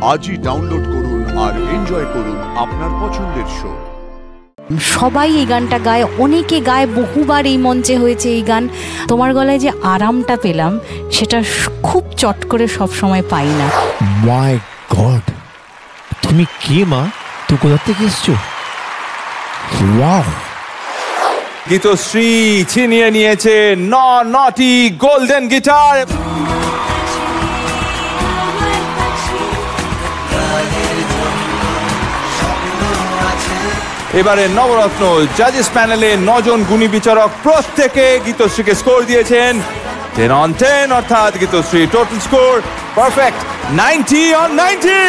আজই ডাউনলোড করুন আর এনজয় করুন আপনার পছন্দের শো। সবাই এই গানটা গায়, অনেকে গায়, বহুবার এই মঞ্চে হয়েছে এই গান। তোমার গলায় যে আরামটা পেলাম সেটা খুব চট করে সব সময় পাই না। মাই গড, তুমি কে মা? তো কোথা থেকে এসছো? ওয়াও! গীতশ্রী ছিনিয়ে নিয়েছে নটি গোল্ডেন গিটার। এবারে নবরত্ন জাজেস প্যানেলে 9 জন গুণী বিচারক প্রত্যেকে গীতশ্রীকে স্কোর দিয়েছেন 10 on 10, অর্থাৎ Gitashree total score perfect 90 on 90।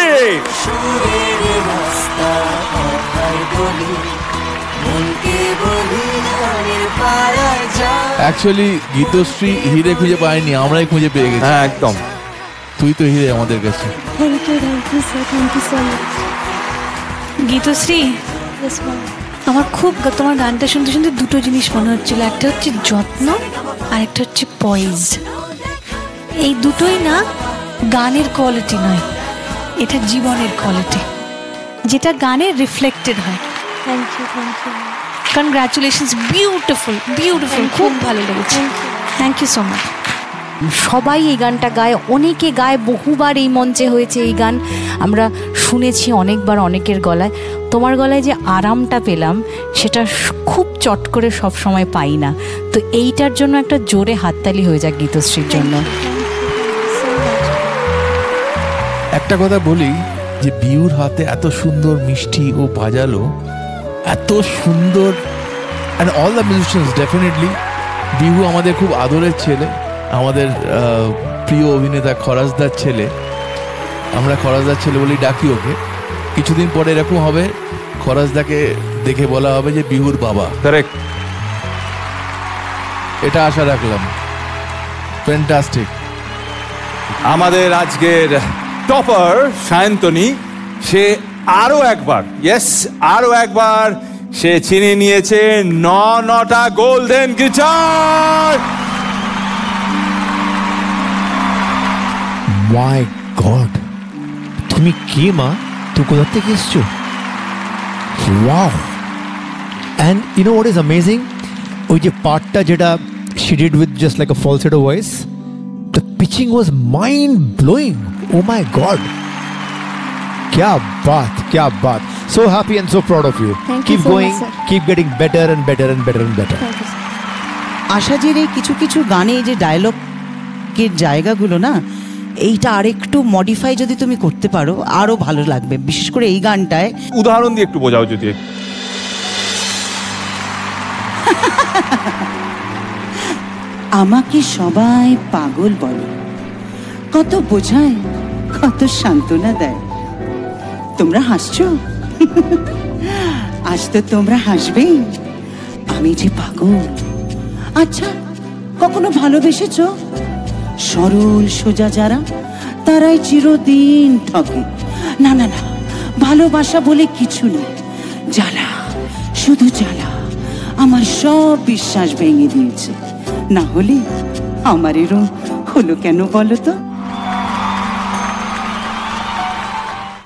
Actually Gitashree হিরে খুঁজে পায়নি, আমরাই খুঁজে পেয়ে গেছি। হ্যাঁ একদম, তুই তো হিরে আমাদের কাছে। Thank you sir, thank you so much. Gitashree, আমার খুব তোমার গানটা শুনতে শুনতে দুটো জিনিস মনে হচ্ছিল, একটা হচ্ছে যত্ন আর একটা হচ্ছে পয়েজ। এই দুটোই না গানের কোয়ালিটি নয়, এটা জীবনের কোয়ালিটি, যেটা গানে রিফ্লেক্টেড হয়। Thank you, thank you. Congratulations, beautiful beautiful, খুব ভালো লেগেছে। Thank you so much. সবাই এই গানটা গায়, অনেকে গায়, বহুবার এই মঞ্চে হয়েছে এই গান, আমরা শুনেছি অনেকবার অনেকের গলায়। তোমার গলায় যে আরামটা পেলাম সেটা খুব চট করে সব সময় পাই না। তো এইটার জন্য একটা জোরে হাততালি হয়ে যাক গীতশ্রীর জন্য। একটা কথা বলি যে বিহুর হাতে এত সুন্দর মিষ্টি ও বাজালো, এত সুন্দর, and all the musicians definitely. Bihu আমাদের খুব আদরের ছেলে, আমাদের প্রিয় অভিনেতা খরাজদার ছেলে। আমরা খরাজদার ছেলে বলেই ডাকি ওকে। কিছুদিন পরে এরকম হবে, খরাজদাকে দেখে বলা হবে যে বিহুর বাবা। কারেক্ট, এটা আশা রাখলাম। ফ্যান্টাস্টিক। আমাদের আজকের টপার সায়ন্তনী, সে আরো একবার সে ছিনিয়ে নিয়েছে 9টা গোল্ডেন গিটার। মাই গড, তুমি কে মা? তো কোথা থেকে এসছো? Wow! And you know what is amazing? ওই যে পার্টটা যেটা she did with just like a falsetto voice, the pitching was mind blowing. Oh my god, kya baat. So happy and so proud of you. Thank you Keep so going, much, sir. keep getting better and better and better and better. Thank you sir. আশাজির এই কিছু কিছু গানে যে ডায়লগের জায়গাগুলো না, এইটা আরেকটু মডিফাই যদি তুমি করতে পারো আরো ভালো লাগবে, বিশেষ করে এই গানটায়। উদাহরণ দিয়ে একটু বোঝাও যদি। আমাকে সবাই পাগল বলে, কত বোঝায়, কত সান্ত্বনা দেয়। তোমরা হাসছো, আজ তো তোমরা হাসবে। আমি যে পাগল। আচ্ছা, কখনো ভালোবেসেছো? সরল সোজা যারা, তারাই চিরদিন ঠকে। না না না, ভালোবাসা বলে কিছু নেই, জ্বালা, শুধু জ্বালা। আমার সব বিশ্বাস ভেঙে দিয়েছে। না হলে আমার এরম হলো কেন বলো তো?